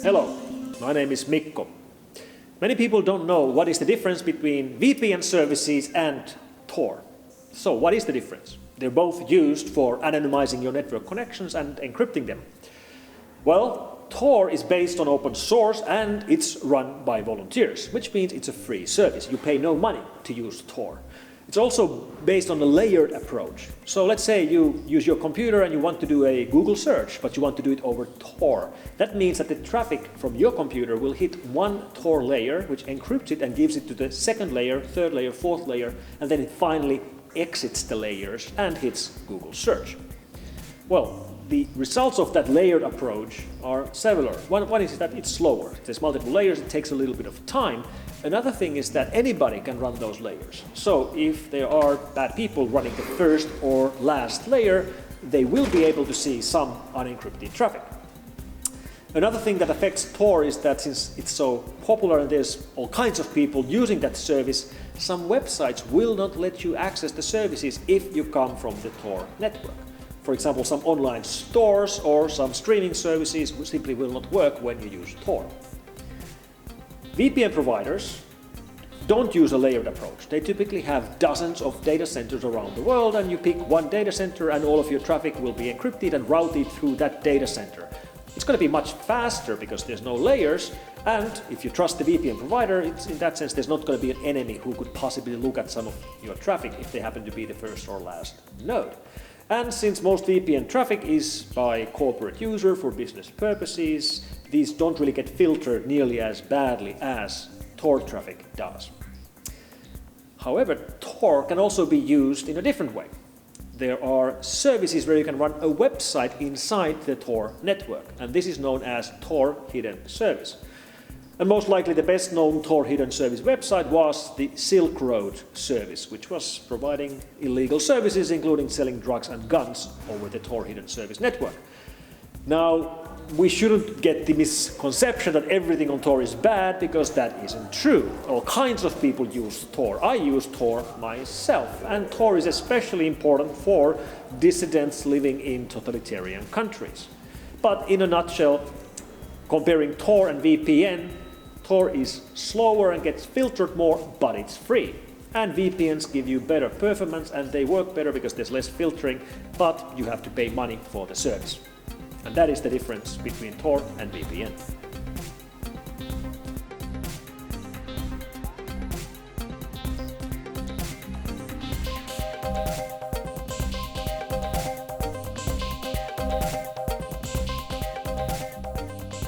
Hello, my name is Mikko. Many people don't know what is the difference between VPN services and Tor. So what is the difference? They're both used for anonymizing your network connections and encrypting them. Well, Tor is based on open source and it's run by volunteers, which means it's a free service. You pay no money to use Tor. It's also based on a layered approach. So let's say you use your computer and you want to do a Google search, but you want to do it over Tor. That means that the traffic from your computer will hit one Tor layer, which encrypts it and gives it to the second layer, third layer, fourth layer, and then it finally exits the layers and hits Google search. Well, the results of that layered approach are several. One is that it's slower. There's multiple layers, it takes a little bit of time. Another thing is that anybody can run those layers. So if there are bad people running the first or last layer, they will be able to see some unencrypted traffic. Another thing that affects Tor is that since it's so popular and there's all kinds of people using that service, some websites will not let you access the services if you come from the Tor network. For example, some online stores or some streaming services simply will not work when you use Tor. VPN providers don't use a layered approach. They typically have dozens of data centers around the world, and you pick one data center and all of your traffic will be encrypted and routed through that data center. It's going to be much faster because there's no layers, and if you trust the VPN provider, in that sense there's not going to be an enemy who could possibly look at some of your traffic if they happen to be the first or last node. And since most VPN traffic is by corporate user for business purposes, these don't really get filtered nearly as badly as Tor traffic does. However, Tor can also be used in a different way. There are services where you can run a website inside the Tor network, and this is known as Tor Hidden Service. And most likely the best known Tor Hidden Service website was the Silk Road service, which was providing illegal services including selling drugs and guns over the Tor Hidden Service network. Now, we shouldn't get the misconception that everything on Tor is bad, because that isn't true. All kinds of people use Tor. I use Tor myself, and Tor is especially important for dissidents living in totalitarian countries. But in a nutshell, comparing Tor and VPN, Tor is slower and gets filtered more, but it's free. And VPNs give you better performance and they work better because there's less filtering, but you have to pay money for the service. And that is the difference between Tor and VPN.